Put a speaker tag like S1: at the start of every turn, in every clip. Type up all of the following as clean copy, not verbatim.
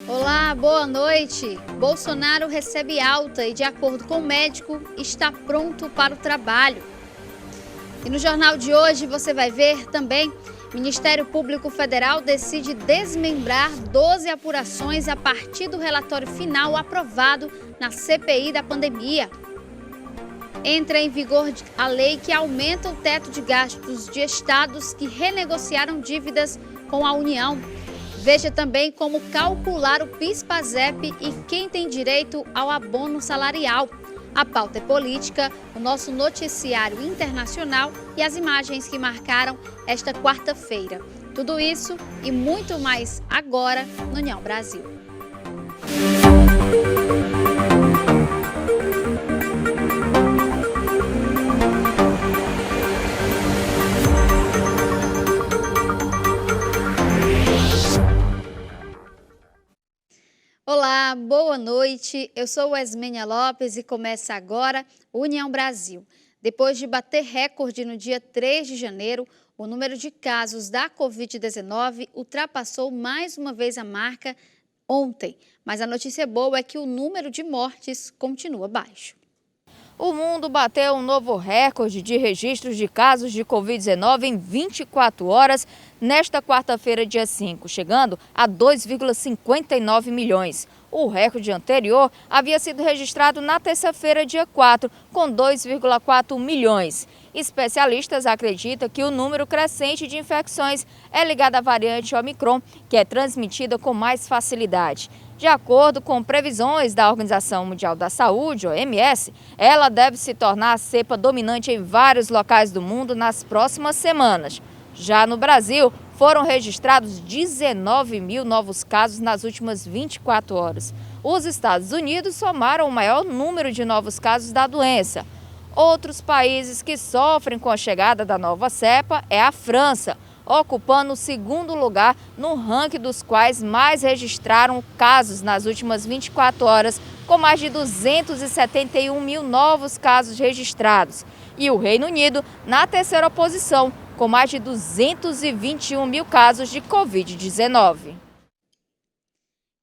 S1: Olá, boa noite. Bolsonaro recebe alta e, de acordo com o médico, está pronto para o trabalho. E no jornal de hoje você vai ver também: Ministério Público Federal decide desmembrar 12 apurações a partir do relatório final aprovado na CPI da pandemia. Entra em vigor a lei que aumenta o teto de gastos de estados que renegociaram dívidas com a União. Veja também como calcular o PIS/PASEP e quem tem direito ao abono salarial. A pauta é política, o nosso noticiário internacional e as imagens que marcaram esta quarta-feira. Tudo isso e muito mais agora no União Brasil. Olá, boa noite. Eu sou Esmênia Lopes e começa agora o União Brasil. Depois de bater recorde no dia 3 de janeiro, o número de casos da Covid-19 ultrapassou mais uma vez a marca ontem. Mas a notícia boa é que o número de mortes continua baixo.
S2: O mundo bateu um novo recorde de registros de casos de Covid-19 em 24 horas nesta quarta-feira, dia 5, chegando a 2,59 milhões. O recorde anterior havia sido registrado na terça-feira, dia 4, com 2,4 milhões. Especialistas acreditam que o número crescente de infecções é ligado à variante Omicron, que é transmitida com mais facilidade. De acordo com previsões da Organização Mundial da Saúde, OMS, ela deve se tornar a cepa dominante em vários locais do mundo nas próximas semanas. Já no Brasil, foram registrados 19 mil novos casos nas últimas 24 horas. Os Estados Unidos somaram o maior número de novos casos da doença. Outros países que sofrem com a chegada da nova cepa é a França, ocupando o segundo lugar no ranking dos quais mais registraram casos nas últimas 24 horas, com mais de 271 mil novos casos registrados. E o Reino Unido na terceira posição, com mais de 221 mil casos de Covid-19.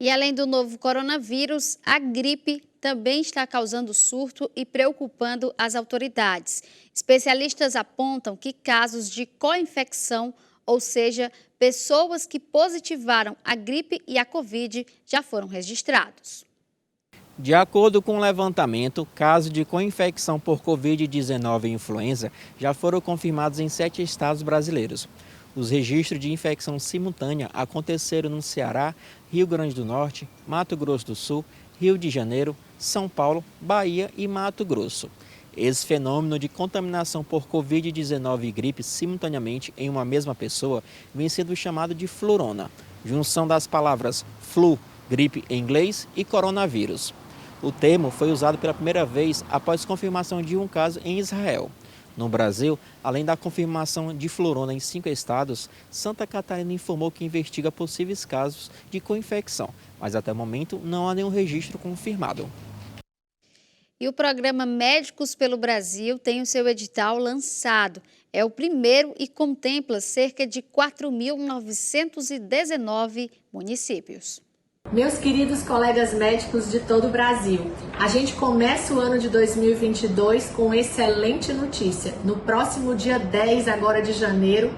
S1: E além do novo coronavírus, a gripe também está causando surto e preocupando as autoridades. Especialistas apontam que casos de co-infecção, ou seja, pessoas que positivaram a gripe e a Covid, já foram registrados.
S3: De acordo com o levantamento, casos de co-infecção por Covid-19 e influenza já foram confirmados em 7 estados brasileiros. Os registros de infecção simultânea aconteceram no Ceará, Rio Grande do Norte, Mato Grosso do Sul, Rio de Janeiro, São Paulo, Bahia e Mato Grosso. Esse fenômeno de contaminação por Covid-19 e gripe simultaneamente em uma mesma pessoa vem sendo chamado de flurona, junção das palavras flu, gripe em inglês, e coronavírus. O termo foi usado pela primeira vez após confirmação de um caso em Israel. No Brasil, além da confirmação de flurona em 5 estados, Santa Catarina informou que investiga possíveis casos de co-infecção, mas até o momento não há nenhum registro confirmado.
S1: E o programa Médicos pelo Brasil tem o seu edital lançado. É o primeiro e contempla cerca de 4.919 municípios.
S4: Meus queridos colegas médicos de todo o Brasil, a gente começa o ano de 2022 com excelente notícia. No próximo dia 10 agora de janeiro,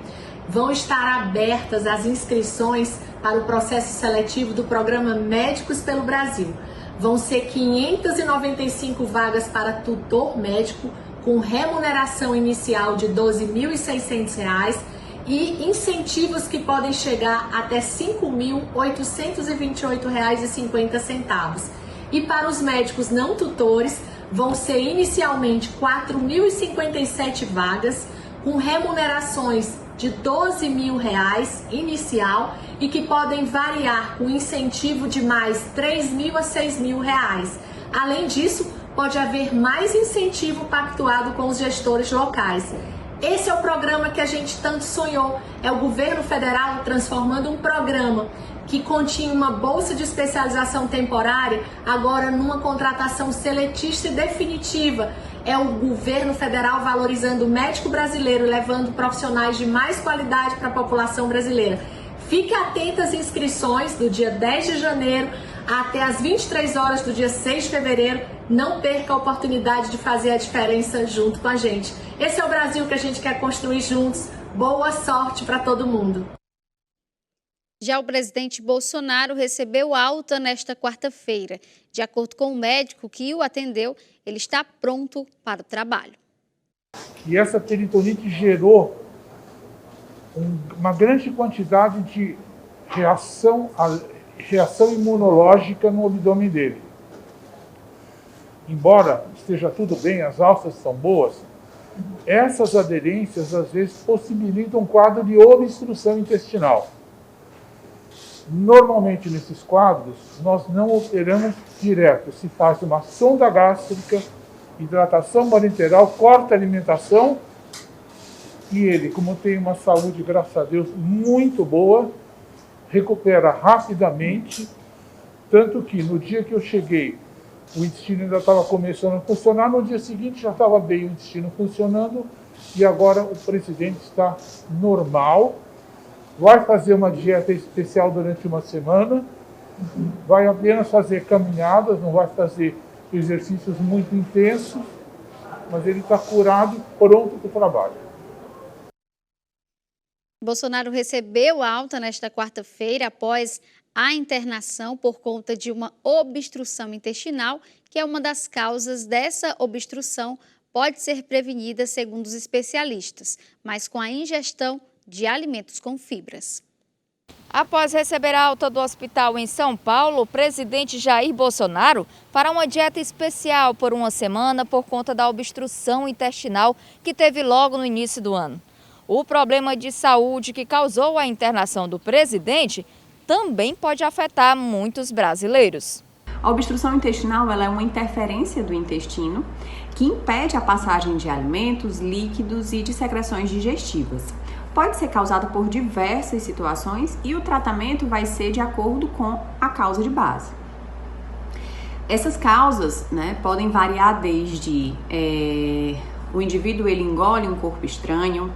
S4: vão estar abertas as inscrições para o processo seletivo do programa Médicos pelo Brasil. Vão ser 595 vagas para tutor médico, com remuneração inicial de R$ 12.600 e incentivos que podem chegar até R$ 5.828,50. E para os médicos não tutores, vão ser inicialmente 4.057 vagas, com remunerações de R$ 12.000 inicial e que podem variar com incentivo de mais R$ 3.000 a R$ 6.000. Além disso, pode haver mais incentivo pactuado com os gestores locais. Esse é o programa que a gente tanto sonhou. É o governo federal transformando um programa que continha uma bolsa de especialização temporária, agora numa contratação seletista e definitiva. É o governo federal valorizando o médico brasileiro, levando profissionais de mais qualidade para a população brasileira. Fique atento às inscrições do dia 10 de janeiro até às 23 horas do dia 6 de fevereiro. Não perca a oportunidade de fazer a diferença junto com a gente. Esse é o Brasil que a gente quer construir juntos. Boa sorte para todo mundo.
S1: Já o presidente Bolsonaro recebeu alta nesta quarta-feira. De acordo com o médico que o atendeu, ele está pronto para o trabalho.
S5: E essa peritonite gerou uma grande quantidade de reação imunológica no abdômen dele. Embora esteja tudo bem, as alças são boas, essas aderências às vezes possibilitam um quadro de obstrução intestinal. Normalmente nesses quadros nós não operamos direto, se faz uma sonda gástrica, hidratação parenteral, corta a alimentação. E ele, como tem uma saúde, graças a Deus, muito boa, recupera rapidamente, tanto que no dia que eu cheguei, o intestino ainda estava começando a funcionar, no dia seguinte já estava bem o intestino funcionando, e agora o presidente está normal, vai fazer uma dieta especial durante uma semana, vai apenas fazer caminhadas, não vai fazer exercícios muito intensos, mas ele está curado e pronto para o trabalho.
S1: Bolsonaro recebeu alta nesta quarta-feira após a internação por conta de uma obstrução intestinal, que é uma das causas dessa obstrução, pode ser prevenida segundo os especialistas, mas com a ingestão de alimentos com fibras.
S2: Após receber a alta do hospital em São Paulo, o presidente Jair Bolsonaro fará uma dieta especial por uma semana por conta da obstrução intestinal que teve logo no início do ano. O problema de saúde que causou a internação do presidente também pode afetar muitos brasileiros.
S6: A obstrução intestinal ela é uma interferência do intestino que impede a passagem de alimentos, líquidos e de secreções digestivas. Pode ser causada por diversas situações e o tratamento vai ser de acordo com a causa de base. Essas causas, podem variar desde o indivíduo ele engole um corpo estranho,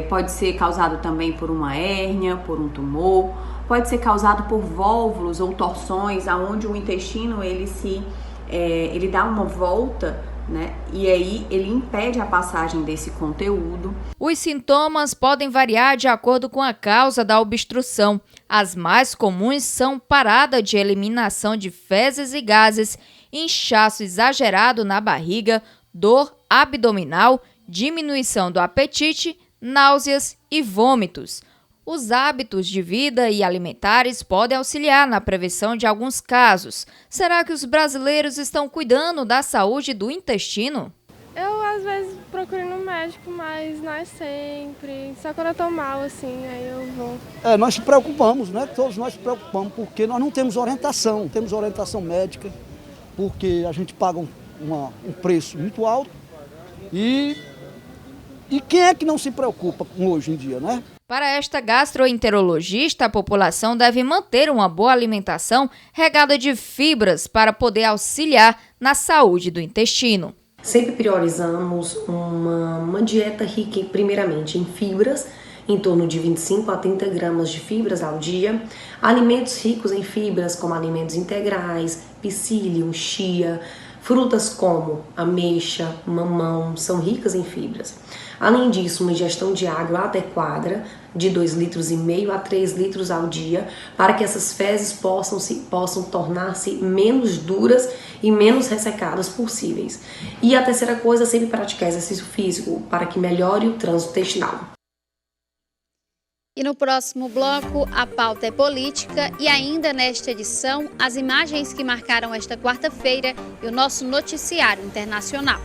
S6: pode ser causado também por uma hérnia, por um tumor, pode ser causado por vólvulos ou torções, aonde o intestino ele dá uma volta, e aí ele impede a passagem desse conteúdo.
S2: Os sintomas podem variar de acordo com a causa da obstrução. As mais comuns são parada de eliminação de fezes e gases, inchaço exagerado na barriga, dor abdominal, diminuição do apetite, náuseas e vômitos. Os hábitos de vida e alimentares podem auxiliar na prevenção de alguns casos. Será que os brasileiros estão cuidando da saúde do intestino?
S7: Eu, às vezes, procuro ir no médico, mas não é sempre. Só quando eu tô mal, assim, aí eu vou.
S8: Nós se preocupamos, Todos nós se preocupamos, porque nós não temos orientação médica, porque a gente paga um preço muito alto. E quem é que não se preocupa hoje em dia,
S2: Para esta gastroenterologista, a população deve manter uma boa alimentação regada de fibras para poder auxiliar na saúde do intestino.
S9: Sempre priorizamos uma dieta rica, primeiramente, em fibras, em torno de 25 a 30 gramas de fibras ao dia. Alimentos ricos em fibras, como alimentos integrais, psyllium, chia, frutas como ameixa, mamão, são ricas em fibras. Além disso, uma ingestão de água adequada, de 2,5 litros a 3 litros ao dia, para que essas fezes possam tornar-se menos duras e menos ressecadas possíveis. E a terceira coisa, sempre praticar exercício físico, para que melhore o trânsito intestinal.
S1: E no próximo bloco, a pauta é política e ainda nesta edição, as imagens que marcaram esta quarta-feira e o nosso noticiário internacional.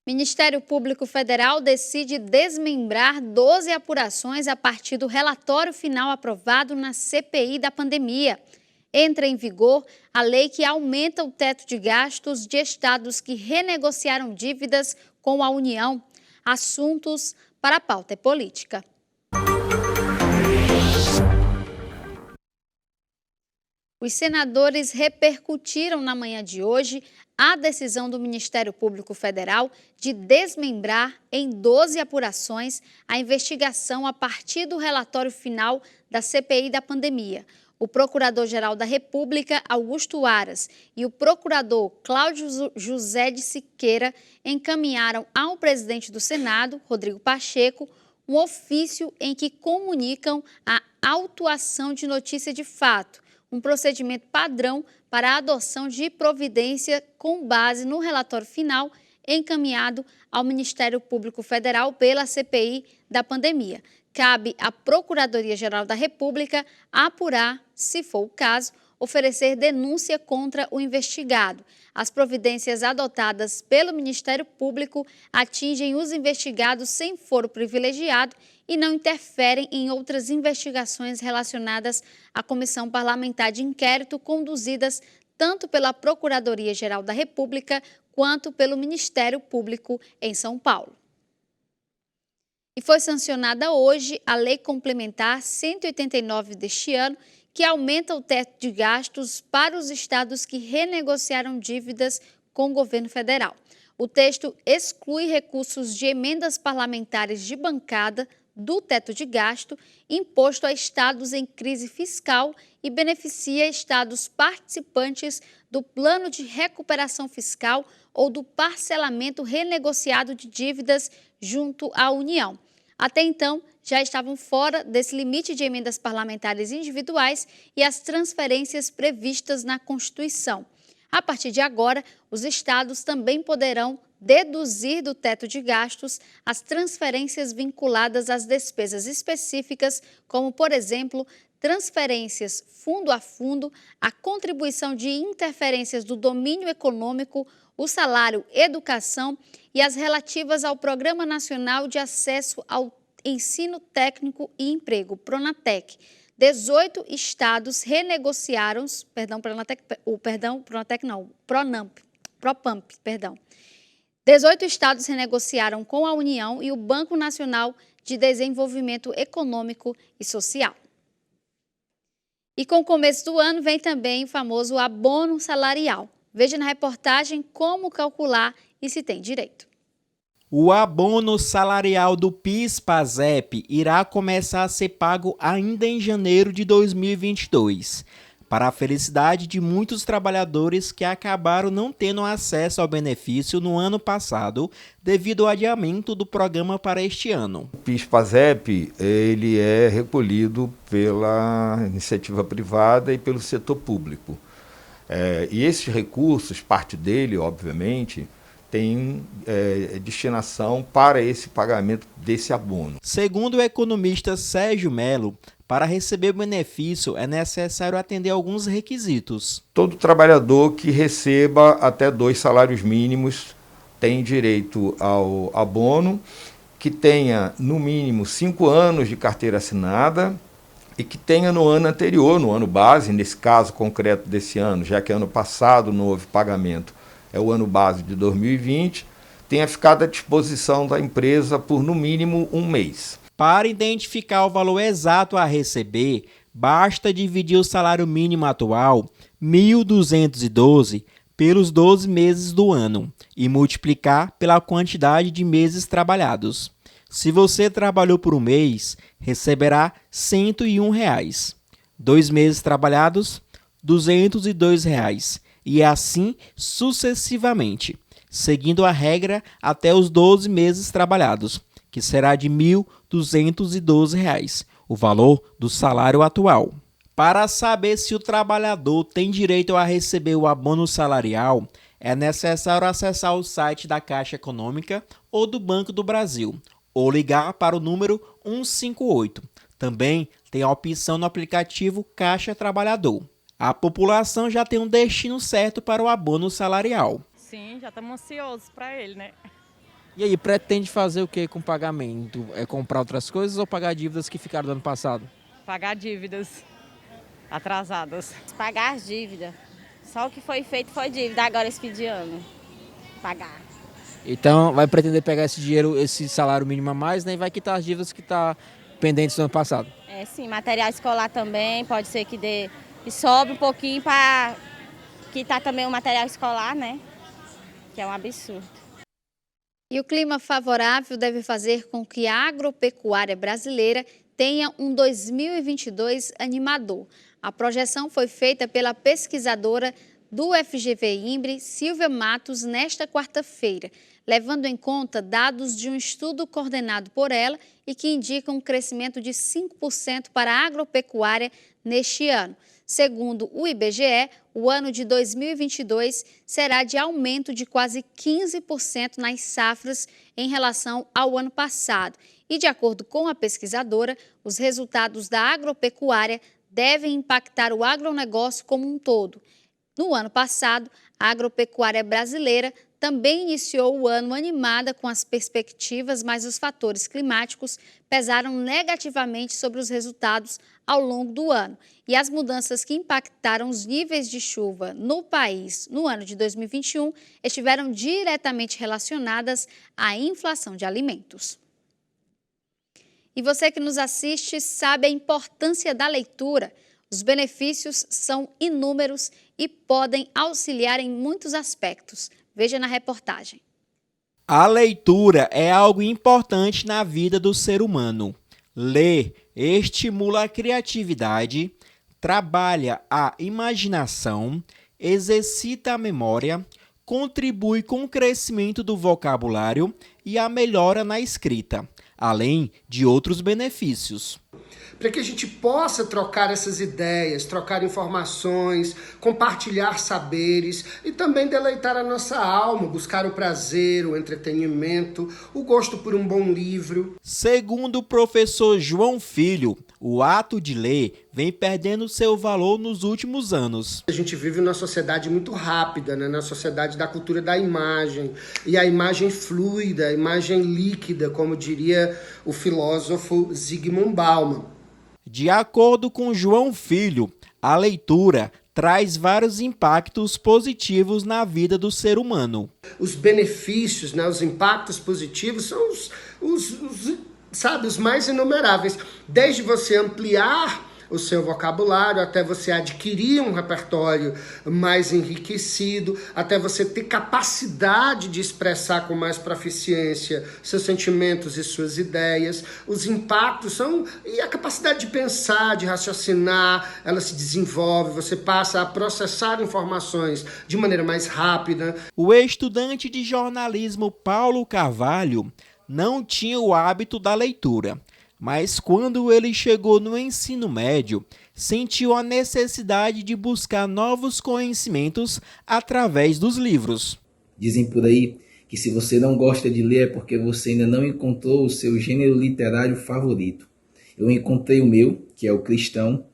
S1: Ministério Público Federal decide desmembrar 12 apurações a partir do relatório final aprovado na CPI da pandemia. Entra em vigor a lei que aumenta o teto de gastos de estados que renegociaram dívidas com a União. Assuntos para a pauta é política. Os senadores repercutiram na manhã de hoje a decisão do Ministério Público Federal de desmembrar em 12 apurações a investigação a partir do relatório final da CPI da pandemia. O Procurador-Geral da República, Augusto Aras, e o Procurador Cláudio José de Siqueira encaminharam ao presidente do Senado, Rodrigo Pacheco, um ofício em que comunicam a autuação de notícia de fato, um procedimento padrão para a adoção de providência com base no relatório final encaminhado ao Ministério Público Federal pela CPI da pandemia. Cabe à Procuradoria-Geral da República apurar, se for o caso, oferecer denúncia contra o investigado. As providências adotadas pelo Ministério Público atingem os investigados sem foro privilegiado e não interferem em outras investigações relacionadas à Comissão Parlamentar de Inquérito conduzidas tanto pela Procuradoria-Geral da República quanto pelo Ministério Público em São Paulo. E foi sancionada hoje a Lei Complementar 189 deste ano, que aumenta o teto de gastos para os estados que renegociaram dívidas com o governo federal. O texto exclui recursos de emendas parlamentares de bancada do teto de gasto imposto a estados em crise fiscal e beneficia estados participantes do Plano de Recuperação Fiscal ou do parcelamento renegociado de dívidas junto à União. Até então, já estavam fora desse limite de emendas parlamentares individuais e as transferências previstas na Constituição. A partir de agora, os estados também poderão deduzir do teto de gastos as transferências vinculadas às despesas específicas, como, por exemplo, transferências fundo a fundo, a contribuição de interferências do domínio econômico, o salário educação e as relativas ao Programa Nacional de Acesso ao Ensino Técnico e Emprego, Pronatec. 18 estados renegociaram, Propamp. 18 estados renegociaram com a União e o Banco Nacional de Desenvolvimento Econômico e Social. E com o começo do ano vem também o famoso abono salarial. Veja na reportagem como calcular e se tem direito.
S3: O abono salarial do PIS/PASEP irá começar a ser pago ainda em janeiro de 2022, para a felicidade de muitos trabalhadores que acabaram não tendo acesso ao benefício no ano passado devido ao adiamento do programa para este ano.
S10: O PIS/PASEP ele é recolhido pela iniciativa privada e pelo setor público. E esses recursos, parte dele, obviamente, tem destinação para esse pagamento desse abono.
S3: Segundo o economista Sérgio Melo, para receber o benefício é necessário atender alguns requisitos.
S10: Todo trabalhador que receba até 2 salários mínimos tem direito ao abono, que tenha no mínimo 5 anos de carteira assinada e que tenha no ano anterior, no ano base, nesse caso concreto desse ano, já que ano passado não houve pagamento, é o ano base de 2020, tenha ficado à disposição da empresa por no mínimo 1 mês.
S3: Para identificar o valor exato a receber, basta dividir o salário mínimo atual, R$ 1.212, pelos 12 meses do ano e multiplicar pela quantidade de meses trabalhados. Se você trabalhou por 1 mês, receberá R$ 101. 2 meses trabalhados, R$ 202. E assim sucessivamente, seguindo a regra até os 12 meses trabalhados, que será de R$ 1.212, o valor do salário atual. Para saber se o trabalhador tem direito a receber o abono salarial, é necessário acessar o site da Caixa Econômica ou do Banco do Brasil, ou ligar para o número 158. Também tem a opção no aplicativo Caixa Trabalhador. A população já tem um destino certo para o abono salarial.
S11: Sim, já estamos ansiosos para ele, né?
S3: E aí, pretende fazer o que com o pagamento? É comprar outras coisas ou pagar dívidas que ficaram do ano passado?
S11: Pagar dívidas atrasadas.
S12: Pagar as dívidas. Só o que foi feito foi dívida, agora esse fim de ano. Pagar.
S3: Então, vai pretender pegar esse dinheiro, esse salário mínimo a mais, né? E vai quitar as dívidas que estão pendentes do ano passado?
S12: Sim, material escolar também, pode ser que dê E sobe um pouquinho para quitar também o material escolar, né? Que é um absurdo.
S1: E o clima favorável deve fazer com que a agropecuária brasileira tenha um 2022 animador. A projeção foi feita pela pesquisadora do FGV Imbre, Silvia Matos, nesta quarta-feira, levando em conta dados de um estudo coordenado por ela e que indica um crescimento de 5% para a agropecuária neste ano. Segundo o IBGE, o ano de 2022 será de aumento de quase 15% nas safras em relação ao ano passado. E, de acordo com a pesquisadora, os resultados da agropecuária devem impactar o agronegócio como um todo. No ano passado, a agropecuária brasileira também iniciou o ano animada com as perspectivas, mas os fatores climáticos pesaram negativamente sobre os resultados ao longo do ano. E as mudanças que impactaram os níveis de chuva no país no ano de 2021 estiveram diretamente relacionadas à inflação de alimentos. E você que nos assiste sabe a importância da leitura. Os benefícios são inúmeros e podem auxiliar em muitos aspectos. Veja na reportagem.
S3: A leitura é algo importante na vida do ser humano. Ler estimula a criatividade, trabalha a imaginação, exercita a memória, contribui com o crescimento do vocabulário e a melhora na escrita, além de outros benefícios.
S13: Para que a gente possa trocar essas ideias, trocar informações, compartilhar saberes e também deleitar a nossa alma, buscar o prazer, o entretenimento, o gosto por um bom livro.
S3: Segundo o professor João Filho, o ato de ler vem perdendo seu valor nos últimos anos.
S13: A gente vive numa sociedade muito rápida, né? Na sociedade da cultura da imagem, e a imagem fluida, a imagem líquida, como diria o filósofo Zygmunt Bauman.
S3: De acordo com João Filho, a leitura traz vários impactos positivos na vida do ser humano.
S13: Os benefícios, né, os impactos positivos são os mais inumeráveis. Desde você ampliar o seu vocabulário, até você adquirir um repertório mais enriquecido, até você ter capacidade de expressar com mais proficiência seus sentimentos e suas ideias. Os impactos são e a capacidade de pensar, de raciocinar, ela se desenvolve, você passa a processar informações de maneira mais rápida.
S3: O estudante de jornalismo Paulo Carvalho não tinha o hábito da leitura. Mas quando ele chegou no ensino médio, sentiu a necessidade de buscar novos conhecimentos através dos livros.
S14: Dizem por aí que se você não gosta de ler é porque você ainda não encontrou o seu gênero literário favorito. Eu encontrei o meu, que é o cristão,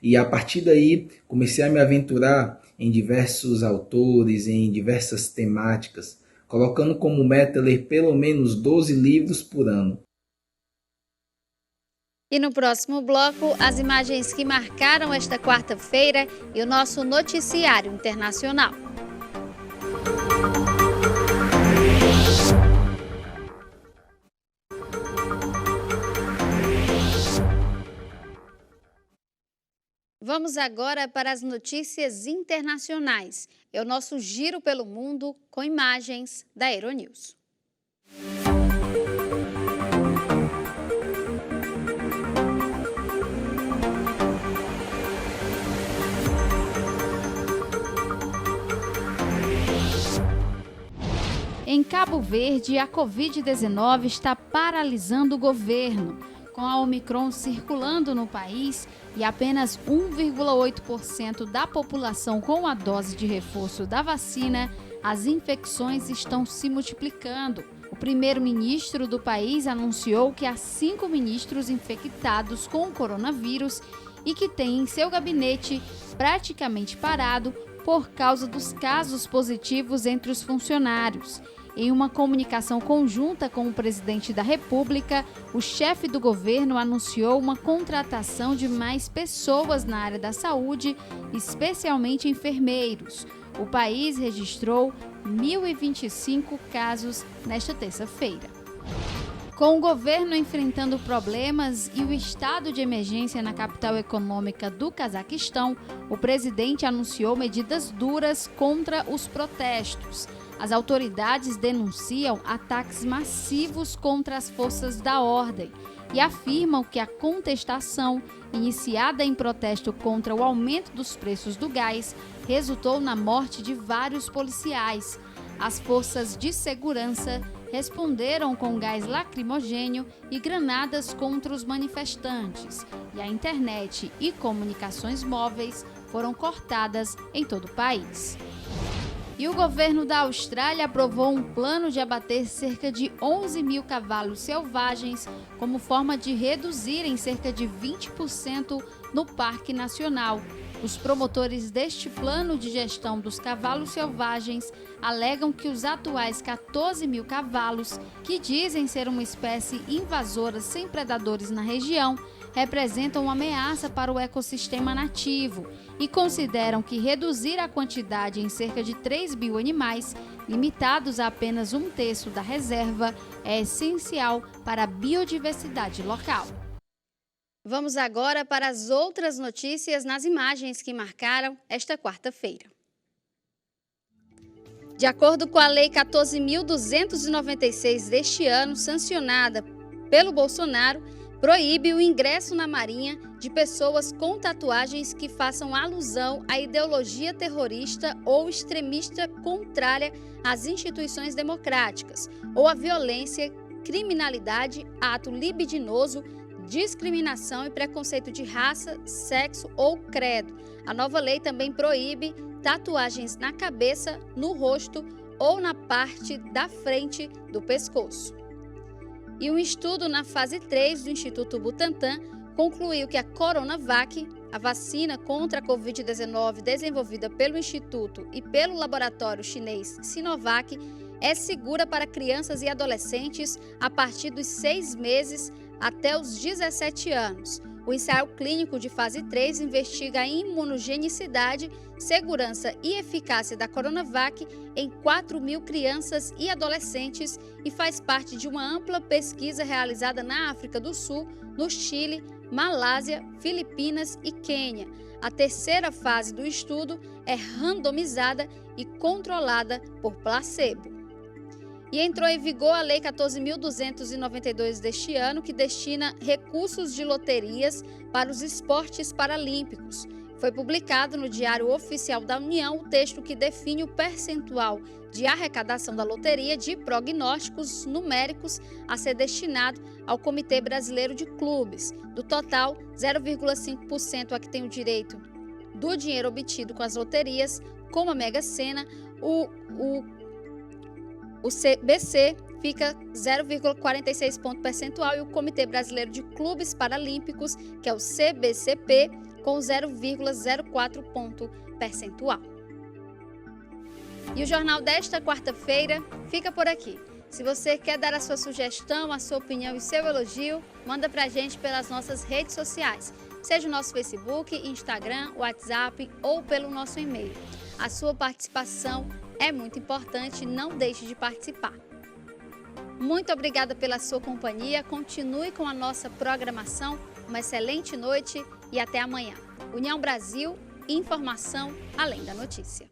S14: e a partir daí comecei a me aventurar em diversos autores, em diversas temáticas, colocando como meta ler pelo menos 12 livros por ano.
S1: E no próximo bloco, as imagens que marcaram esta quarta-feira e o nosso noticiário internacional. Vamos agora para as notícias internacionais. É o nosso giro pelo mundo com imagens da Euronews. Em Cabo Verde, a Covid-19 está paralisando o governo. Com a Omicron circulando no país e apenas 1,8% da população com a dose de reforço da vacina, as infecções estão se multiplicando. O primeiro-ministro do país anunciou que há 5 ministros infectados com o coronavírus e que tem em seu gabinete praticamente parado por causa dos casos positivos entre os funcionários. Em uma comunicação conjunta com o presidente da República, o chefe do governo anunciou uma contratação de mais pessoas na área da saúde, especialmente enfermeiros. O país registrou 1.025 casos nesta terça-feira. Com o governo enfrentando problemas e o estado de emergência na capital econômica do Cazaquistão, o presidente anunciou medidas duras contra os protestos. As autoridades denunciam ataques massivos contra as forças da ordem e afirmam que a contestação, iniciada em protesto contra o aumento dos preços do gás, resultou na morte de vários policiais. As forças de segurança responderam com gás lacrimogênio e granadas contra os manifestantes, e a internet e comunicações móveis foram cortadas em todo o país. E o governo da Austrália aprovou um plano de abater cerca de 11 mil cavalos selvagens como forma de reduzir em cerca de 20% no Parque Nacional. Os promotores deste plano de gestão dos cavalos selvagens alegam que os atuais 14 mil cavalos, que dizem ser uma espécie invasora sem predadores na região, representam uma ameaça para o ecossistema nativo e consideram que reduzir a quantidade em cerca de 3 mil animais, limitados a apenas 1/3 da reserva, é essencial para a biodiversidade local. Vamos agora para as outras notícias nas imagens que marcaram esta quarta-feira. De acordo com a Lei 14.296 deste ano, sancionada pelo Bolsonaro, proíbe o ingresso na Marinha de pessoas com tatuagens que façam alusão à ideologia terrorista ou extremista contrária às instituições democráticas, ou à violência, criminalidade, ato libidinoso, discriminação e preconceito de raça, sexo ou credo. A nova lei também proíbe tatuagens na cabeça, no rosto ou na parte da frente do pescoço. E um estudo na fase 3 do Instituto Butantan concluiu que a Coronavac, a vacina contra a Covid-19 desenvolvida pelo Instituto e pelo laboratório chinês Sinovac, é segura para crianças e adolescentes a partir dos 6 meses até os 17 anos. O ensaio clínico de fase 3 investiga a imunogenicidade, segurança e eficácia da Coronavac em 4 mil crianças e adolescentes e faz parte de uma ampla pesquisa realizada na África do Sul, no Chile, Malásia, Filipinas e Quênia. A terceira fase do estudo é randomizada e controlada por placebo. E entrou em vigor a Lei 14.292 deste ano, que destina recursos de loterias para os esportes paralímpicos. Foi publicado no Diário Oficial da União o texto que define o percentual de arrecadação da loteria de prognósticos numéricos a ser destinado ao Comitê Brasileiro de Clubes. Do total, 0,5% a que tem o direito do dinheiro obtido com as loterias, como a Mega Sena, o CBC fica 0,46 ponto percentual e o Comitê Brasileiro de Clubes Paralímpicos, que é o CBCP, com 0,04 ponto percentual. E o jornal desta quarta-feira fica por aqui. Se você quer dar a sua sugestão, a sua opinião e seu elogio, manda pra gente pelas nossas redes sociais, seja o nosso Facebook, Instagram, WhatsApp ou pelo nosso e-mail. A sua participação é muito importante, não deixe de participar. Muito obrigada pela sua companhia, continue com a nossa programação, uma excelente noite e até amanhã. União Brasil, informação além da notícia.